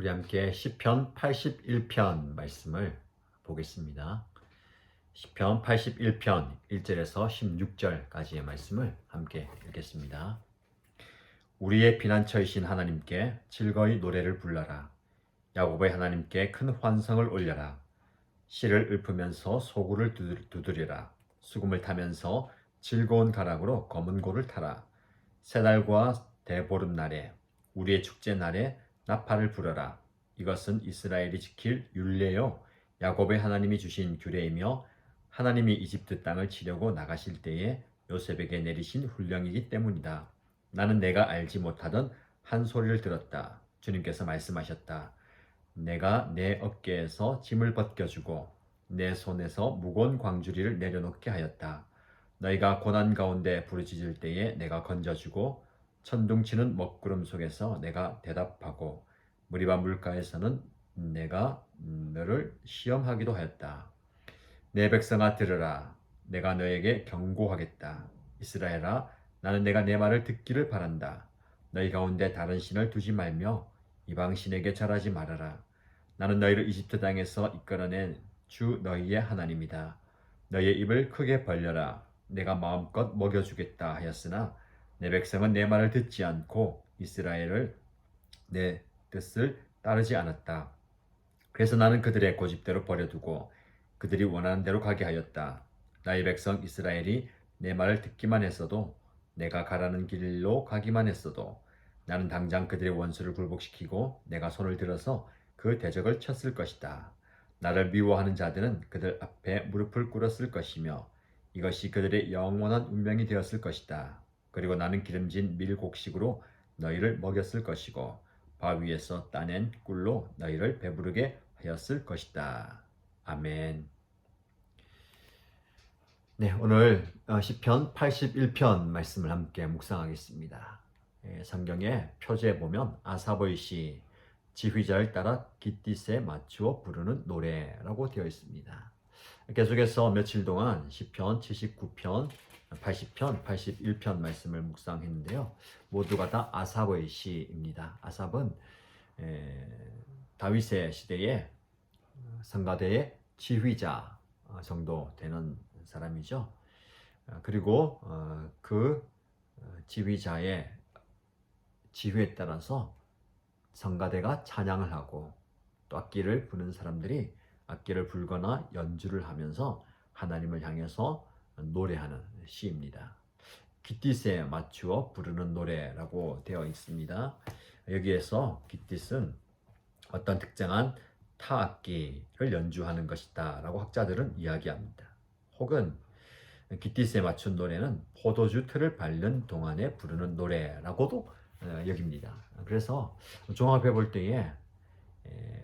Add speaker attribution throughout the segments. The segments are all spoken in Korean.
Speaker 1: 우리 함께 시편 81편 말씀을 보겠습니다. 시편 81편 1절에서 16절까지의 말씀을 함께 읽겠습니다. 우리의 피난처이신 하나님께 즐거이 노래를 불러라. 야곱의 하나님께 큰 환성을 올려라. 씨를 읊으면서 소구를 두드리라. 수금을 타면서 즐거운 가락으로 검은 고를 타라. 새날과 대보름날에 우리의 축제날에 나팔을 불어라. 이것은 이스라엘이 지킬 율례요 야곱의 하나님이 주신 규례이며 하나님이 이집트 땅을 치려고 나가실 때에 요셉에게 내리신 훈령이기 때문이다. 나는 내가 알지 못하던 한 소리를 들었다. 주님께서 말씀하셨다. 내가 내 어깨에서 짐을 벗겨주고 내 손에서 무거운 광주리를 내려놓게 하였다. 너희가 고난 가운데 부르짖을 때에 내가 건져주고 천둥치는 먹구름 속에서 내가 대답하고 무리바 물가에서는 내가 너를 시험하기도 하였다. 내 백성아 들으라. 내가 너에게 경고하겠다. 이스라엘아 나는 내가 내 말을 듣기를 바란다. 너희 가운데 다른 신을 두지 말며 이방 신에게 절하지 말아라. 나는 너희를 이집트 땅에서 이끌어낸 주 너희의 하나님이다. 너희의 입을 크게 벌려라. 내가 마음껏 먹여주겠다 하였으나 내 백성은 내 말을 듣지 않고 이스라엘을 내 뜻을 따르지 않았다. 그래서 나는 그들의 고집대로 버려두고 그들이 원하는 대로 가게 하였다. 나의 백성 이스라엘이 내 말을 듣기만 했어도 내가 가라는 길로 가기만 했어도 나는 당장 그들의 원수를 굴복시키고 내가 손을 들어서 그 대적을 쳤을 것이다. 나를 미워하는 자들은 그들 앞에 무릎을 꿇었을 것이며 이것이 그들의 영원한 운명이 되었을 것이다. 그리고 나는 기름진 밀곡식으로 너희를 먹였을 것이고 바위에서 따낸 꿀로 너희를 배부르게 하였을 것이다. 아멘. 네, 오늘 시편 81편 말씀을 함께 묵상하겠습니다. 성경의 표제에 보면 아사보의 시, 지휘자를 따라 깃딧에 맞추어 부르는 노래라고 되어 있습니다. 계속해서 며칠 동안 시편 79편, 80편, 81편 말씀을 묵상했는데요. 모두가 다 아삽의 시입니다. 아삽은 다윗의 시대에 성가대의 지휘자 정도 되는 사람이죠. 그리고 그 지휘자의 지휘에 따라서 성가대가 찬양을 하고 또 악기를 부는 사람들이 악기를 불거나 연주를 하면서 하나님을 향해서 노래하는 시입니다. 깃딧에 맞추어 부르는 노래라고 되어 있습니다. 여기에서 깃딧은 어떤 특정한 타악기를 연주하는 것이다 라고 학자들은 이야기합니다. 혹은 깃딧에 맞춘 노래는 포도주 틀을 밟는 동안에 부르는 노래라고도 여깁니다. 그래서 종합해 볼 때에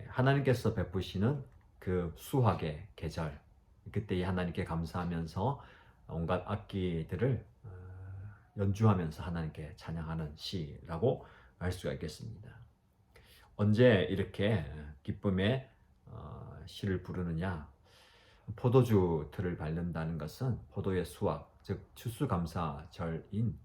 Speaker 1: 하나님께서 베푸시는 그 수확의 계절, 그때에 하나님께 감사하면서 온갖 악기들을 연주하면서 하나님께 찬양하는 시라고 할 수가 있겠습니다. 언제 이렇게 기쁨의 시를 부르느냐? 포도주 틀을 밟는다는 것은 포도의 수확, 즉 추수감사절인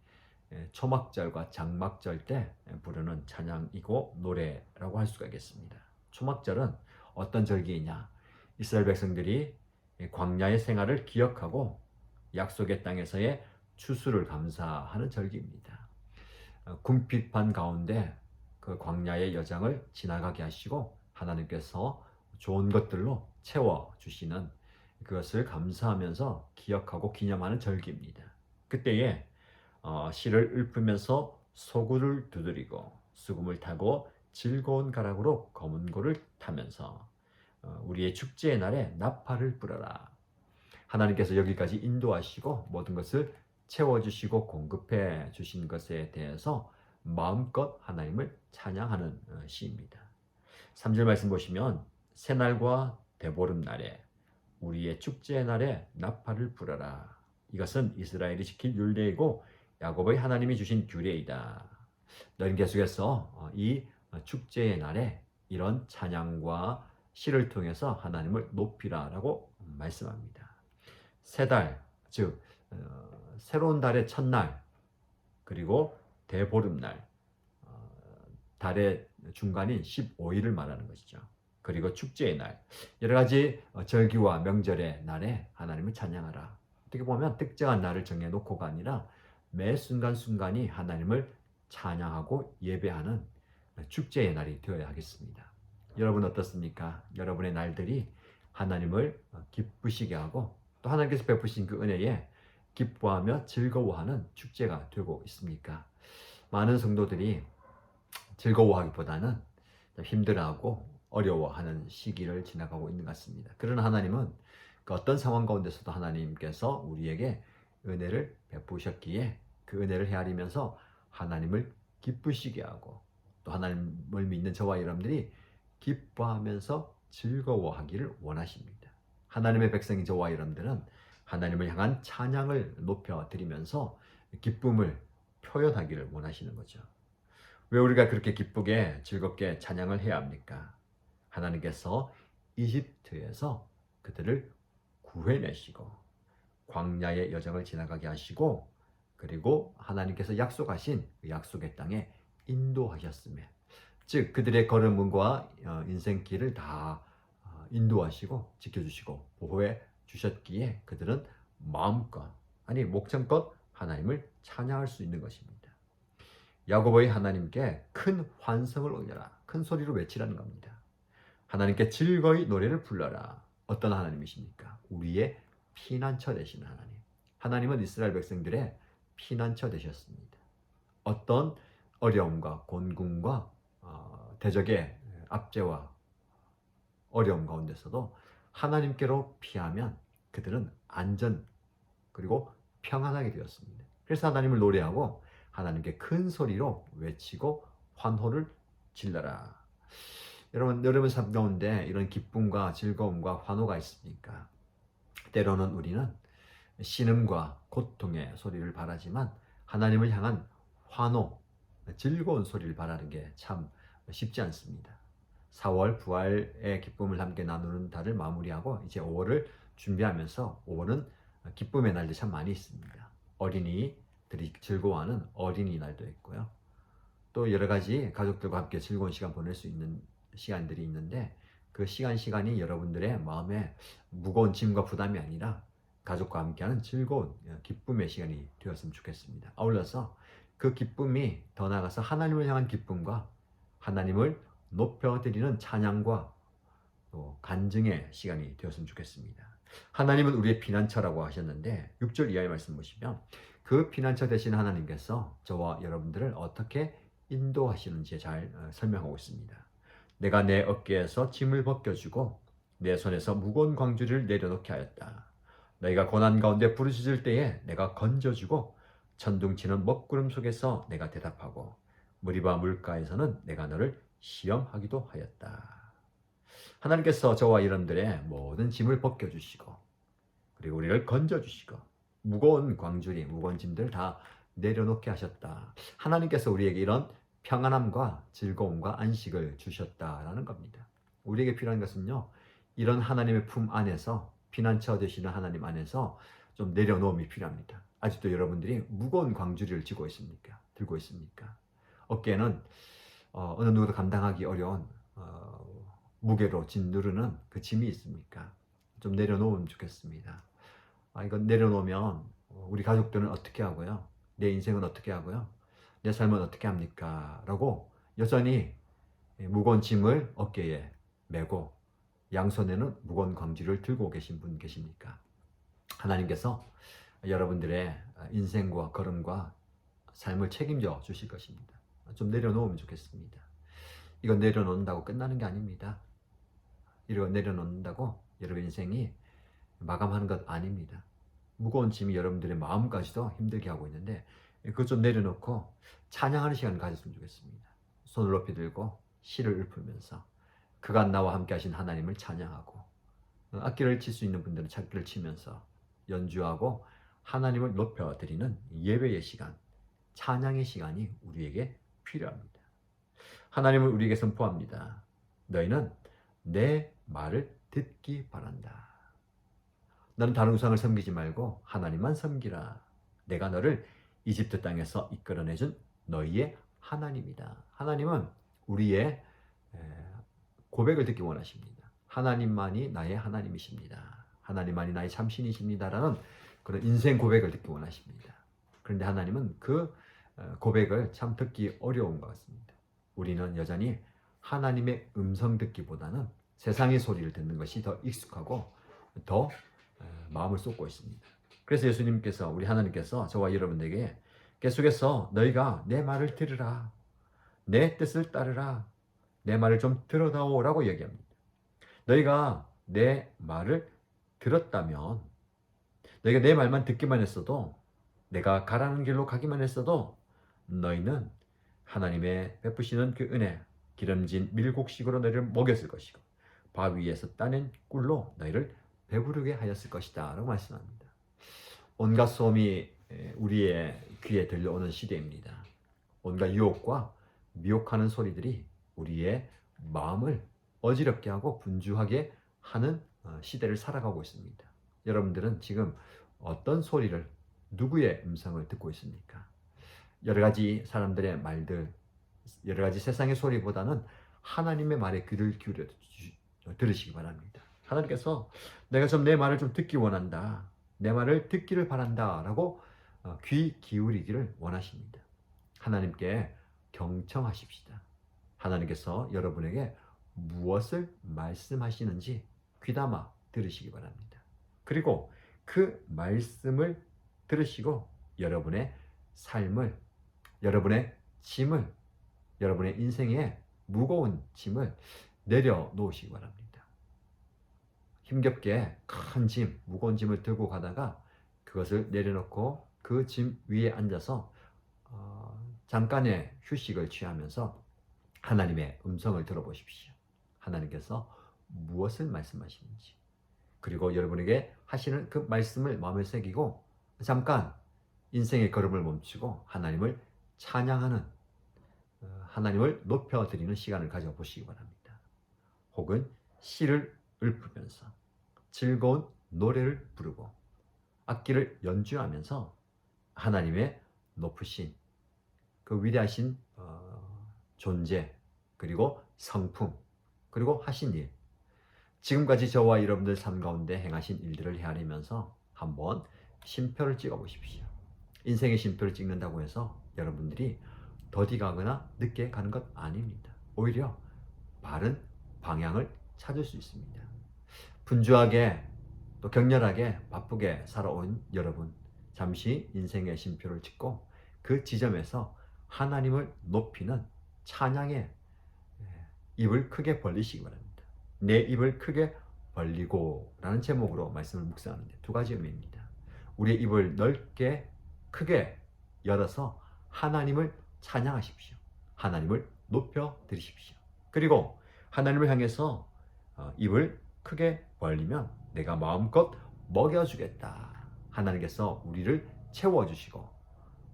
Speaker 1: 초막절과 장막절 때 부르는 찬양이고 노래라고 할 수가 있겠습니다. 초막절은 어떤 절기이냐? 이스라엘 백성들이 광야의 생활을 기억하고 약속의 땅에서의 추수를 감사하는 절기입니다. 궁핍한 가운데 그 광야의 여정을 지나가게 하시고 하나님께서 좋은 것들로 채워주시는 그것을 감사하면서 기억하고 기념하는 절기입니다. 그때에 시를 읊으면서 소구를 두드리고 수금을 타고 즐거운 가락으로 검은 고를 타면서 우리의 축제의 날에 나팔을 불어라. 하나님께서 여기까지 인도하시고 모든 것을 채워주시고 공급해 주신 것에 대해서 마음껏 하나님을 찬양하는 시입니다. 3절 말씀 보시면 새날과 대보름날에 우리의 축제의 날에 나팔을 불어라. 이것은 이스라엘이 지킬 율례이고 야곱의 하나님이 주신 규례이다. 너희는 계속해서 이 축제의 날에 이런 찬양과 시를 통해서 하나님을 높이라라고 말씀합니다. 새 달, 즉 새로운 달의 첫날, 그리고 대보름날, 달의 중간인 15일을 말하는 것이죠. 그리고 축제의 날, 여러 가지 절기와 명절의 날에 하나님을 찬양하라. 어떻게 보면 특정한 날을 정해놓고가 아니라 매 순간순간이 하나님을 찬양하고 예배하는 축제의 날이 되어야 하겠습니다. 여러분 어떻습니까? 여러분의 날들이 하나님을 기쁘시게 하고 또 하나님께서 베푸신 그 은혜에 기뻐하며 즐거워하는 축제가 되고 있습니까? 많은 성도들이 즐거워하기보다는 힘들어하고 어려워하는 시기를 지나가고 있는 것 같습니다. 그러나 하나님은 그 어떤 상황 가운데서도 하나님께서 우리에게 은혜를 베푸셨기에 그 은혜를 헤아리면서 하나님을 기쁘시게 하고 또 하나님을 믿는 저와 여러분들이 기뻐하면서 즐거워하기를 원하십니다. 하나님의 백성인 저와 여러분들은 하나님을 향한 찬양을 높여드리면서 기쁨을 표현하기를 원하시는 거죠. 왜 우리가 그렇게 기쁘게 즐겁게 찬양을 해야 합니까? 하나님께서 이집트에서 그들을 구해내시고 광야의 여정을 지나가게 하시고 그리고 하나님께서 약속하신 그 약속의 땅에 인도하셨으며 즉 그들의 걸음과 인생길을 다 인도하시고 지켜주시고 보호해 주셨기에 그들은 마음껏 아니 목청껏 하나님을 찬양할 수 있는 것입니다. 야고보의 하나님께 큰 환성을 올려라. 큰 소리로 외치라는 겁니다. 하나님께 즐거이 노래를 불러라. 어떤 하나님이십니까? 우리의 피난처 되시는 하나님. 하나님은 이스라엘 백성들의 피난처 되셨습니다. 어떤 어려움과 곤궁과 대적의 압제와 어려움 가운데서도 하나님께로 피하면 그들은 안전 그리고 평안하게 되었습니다. 그래서 하나님을 노래하고 하나님께 큰 소리로 외치고 환호를 질러라. 여러분 삶 가운데 이런 기쁨과 즐거움과 환호가 있습니까? 때로는 우리는 신음과 고통의 소리를 바라지만 하나님을 향한 환호, 즐거운 소리를 바라는 게 참 쉽지 않습니다. 4월 부활의 기쁨을 함께 나누는 달을 마무리하고 이제 5월을 준비하면서 5월은 기쁨의 날들이 참 많이 있습니다. 어린이들이 즐거워하는 어린이날도 있고요. 또 여러 가지 가족들과 함께 즐거운 시간 보낼 수 있는 시간들이 있는데 그 시간이 여러분들의 마음에 무거운 짐과 부담이 아니라 가족과 함께하는 즐거운 기쁨의 시간이 되었으면 좋겠습니다. 아울러서 그 기쁨이 더 나아가서 하나님을 향한 기쁨과 하나님을 높여드리는 찬양과 또 간증의 시간이 되었으면 좋겠습니다. 하나님은 우리의 피난처라고 하셨는데 6절 이하의 말씀 보시면 그 피난처 되신 하나님께서 저와 여러분들을 어떻게 인도하시는지 잘 설명하고 있습니다. 내가 내 어깨에서 짐을 벗겨주고 내 손에서 무거운 광주리를 내려놓게 하였다. 너희가 고난 가운데 부르짖을 때에 내가 건져주고 천둥치는 먹구름 속에서 내가 대답하고 무리바 물가에서는 내가 너를 시험하기도 하였다. 하나님께서 저와 여러분들의 모든 짐을 벗겨주시고 그리고 우리를 건져주시고 무거운 광주리, 무거운 짐들 다 내려놓게 하셨다. 하나님께서 우리에게 이런 평안함과 즐거움과 안식을 주셨다라는 겁니다. 우리에게 필요한 것은요, 이런 하나님의 품 안에서 피난처 되시는 하나님 안에서 좀 내려놓음이 필요합니다. 아직도 여러분들이 무거운 광주리를 들고 있습니까? 어깨에는 어느 누구도 감당하기 어려운 무게로 짓누르는 그 짐이 있습니까? 좀 내려놓으면 좋겠습니다. 이건 내려놓으면 우리 가족들은 어떻게 하고요? 내 인생은 어떻게 하고요? 내 삶은 어떻게 합니까? 라고 여전히 무거운 짐을 어깨에 메고 양손에는 무거운 광주리를 들고 계신 분 계십니까? 하나님께서 여러분들의 인생과 걸음과 삶을 책임져 주실 것입니다. 좀 내려놓으면 좋겠습니다. 이건 내려놓는다고 끝나는 게 아닙니다. 이런 내려놓는다고 여러분 인생이 마감하는 것 아닙니다. 무거운 짐이 여러분들의 마음까지도 힘들게 하고 있는데 그것 좀 내려놓고 찬양하는 시간을 가졌으면 좋겠습니다. 손을 높이 들고 시를 읊으면서 그간 나와 함께 하신 하나님을 찬양하고 악기를 칠 수 있는 분들은 악기를 치면서 연주하고 하나님을 높여드리는 예배의 시간, 찬양의 시간이 우리에게 필요합니다. 하나님은 우리에게 선포합니다. 너희는 내 말을 듣기 바란다. 너는 다른 우상을 섬기지 말고 하나님만 섬기라. 내가 너를 이집트 땅에서 이끌어내준 너희의 하나님이다. 하나님은 우리의 고백을 듣기 원하십니다. 하나님만이 나의 하나님이십니다. 하나님만이 나의 참신이십니다라는 그런 인생 고백을 듣기 원하십니다. 그런데 하나님은 그 고백을 참 듣기 어려운 것 같습니다. 우리는 여전히 하나님의 음성 듣기보다는 세상의 소리를 듣는 것이 더 익숙하고 더 마음을 쏟고 있습니다. 그래서 예수님께서, 우리 하나님께서 저와 여러분에게 계속해서 너희가 내 말을 들으라, 내 뜻을 따르라, 내 말을 좀 들어다오라고 얘기합니다. 너희가 내 말을 들었다면, 너희가 내 말만 듣기만 했어도, 내가 가라는 길로 가기만 했어도 너희는 하나님의 베푸시는 그 은혜, 기름진 밀곡식으로 너희를 먹였을 것이고 바위에서 따낸 꿀로 너희를 배부르게 하였을 것이다 라고 말씀합니다. 온갖 소음이 우리의 귀에 들려오는 시대입니다. 온갖 유혹과 미혹하는 소리들이 우리의 마음을 어지럽게 하고 분주하게 하는 시대를 살아가고 있습니다. 여러분들은 지금 어떤 소리를, 누구의 음성을 듣고 있습니까? 여러 가지 사람들의 말들, 여러 가지 세상의 소리보다는 하나님의 말에 귀를 기울여 들으시기 바랍니다. 하나님께서 내가 좀 내 말을 좀 듣기 원한다, 내 말을 듣기를 바란다 라고 귀 기울이기를 원하십니다. 하나님께 경청하십시다. 하나님께서 여러분에게 무엇을 말씀하시는지 귀담아 들으시기 바랍니다. 그리고 그 말씀을 들으시고 여러분의 삶을, 여러분의 짐을, 여러분의 인생의 무거운 짐을 내려놓으시기 바랍니다. 힘겹게 큰 짐, 무거운 짐을 들고 가다가 그것을 내려놓고 그 짐 위에 앉아서 잠깐의 휴식을 취하면서 하나님의 음성을 들어보십시오. 하나님께서 무엇을 말씀하시는지, 그리고 여러분에게 하시는 그 말씀을 마음에 새기고 잠깐 인생의 걸음을 멈추고 하나님을 찬양하는, 하나님을 높여드리는 시간을 가져보시기 바랍니다. 혹은 시를 읊으면서 즐거운 노래를 부르고 악기를 연주하면서 하나님의 높으신 그 위대하신 존재, 그리고 성품, 그리고 하신 일, 지금까지 저와 여러분들 삶 가운데 행하신 일들을 헤아리면서 한번 쉼표를 찍어 보십시오. 인생의 쉼표를 찍는다고 해서 여러분들이 더디 가거나 늦게 가는 것 아닙니다. 오히려 바른 방향을 찾을 수 있습니다. 분주하게 또 격렬하게 바쁘게 살아온 여러분, 잠시 인생의 쉼표를 찍고 그 지점에서 하나님을 높이는 찬양의 입을 크게 벌리시기 바랍니다. 내 입을 크게 벌리고 라는 제목으로 말씀을 묵상하는데 두 가지 의미입니다. 우리의 입을 넓게 크게 열어서 하나님을 찬양하십시오. 하나님을 높여 드리십시오. 그리고 하나님을 향해서 입을 크게 벌리면 내가 마음껏 먹여주겠다. 하나님께서 우리를 채워주시고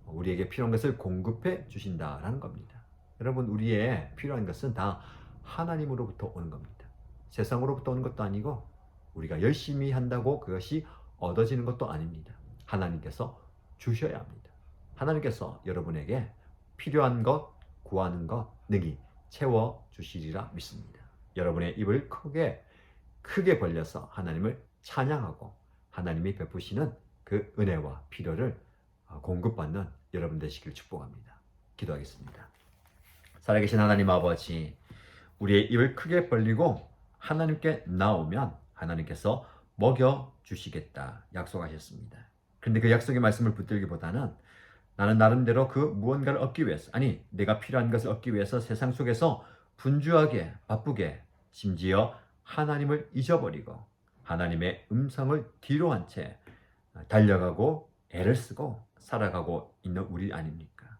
Speaker 1: 우리에게 필요한 것을 공급해 주신다라는 겁니다. 여러분, 우리의 필요한 것은 다 하나님으로부터 오는 겁니다. 세상으로부터 오는 것도 아니고 우리가 열심히 한다고 그것이 얻어지는 것도 아닙니다. 하나님께서 주셔야 합니다. 하나님께서 여러분에게 필요한 것, 구하는 것 능히 채워주시리라 믿습니다. 여러분의 입을 크게 벌려서 하나님을 찬양하고 하나님이 베푸시는 그 은혜와 필요를 공급받는 여러분 되시길 축복합니다. 기도하겠습니다. 살아계신 하나님 아버지, 우리의 입을 크게 벌리고 하나님께 나오면 하나님께서 먹여주시겠다 약속하셨습니다. 그런데 그 약속의 말씀을 붙들기보다는 나는 나름대로 그 무언가를 얻기 위해서, 아니 내가 필요한 것을 얻기 위해서 세상 속에서 분주하게 바쁘게 심지어 하나님을 잊어버리고 하나님의 음성을 뒤로 한 채 달려가고 애를 쓰고 살아가고 있는 우리 아닙니까?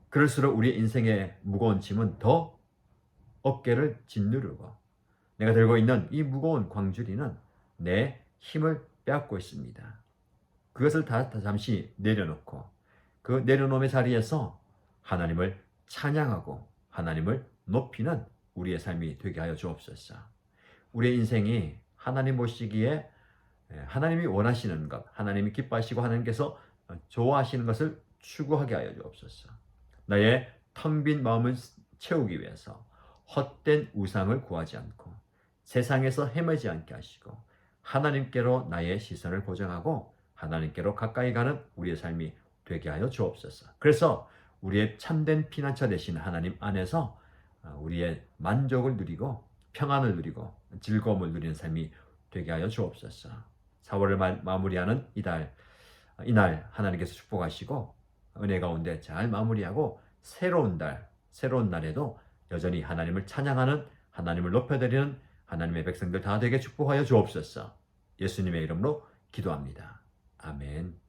Speaker 1: 그럴수록 우리의 인생의 무거운 짐은 더 어깨를 짓누르고 내가 들고 있는 이 무거운 광주리는 내 힘을 빼앗고 있습니다. 그것을 다 잠시 내려놓고 그 내려놓음의 자리에서 하나님을 찬양하고 하나님을 높이는 우리의 삶이 되게 하여 주옵소서. 우리의 인생이 하나님 보시기에 하나님이 원하시는 것, 하나님이 기뻐하시고 하나님께서 좋아하시는 것을 추구하게 하여 주옵소서. 나의 텅 빈 마음을 채우기 위해서 헛된 우상을 구하지 않고 세상에서 헤매지 않게 하시고 하나님께로 나의 시선을 고정하고 하나님께로 가까이 가는 우리의 삶이 되게 하여 주옵소서. 그래서 우리의 참된 피난처 되신 하나님 안에서 우리의 만족을 누리고 평안을 누리고 즐거움을 누리는 삶이 되게 하여 주옵소서. 4월을 마무리하는 이날 하나님께서 축복하시고 은혜 가운데 잘 마무리하고 새로운 날에도 여전히 하나님을 찬양하는, 하나님을 높여드리는 하나님의 백성들 다 되게 축복하여 주옵소서. 예수님의 이름으로 기도합니다. 아멘.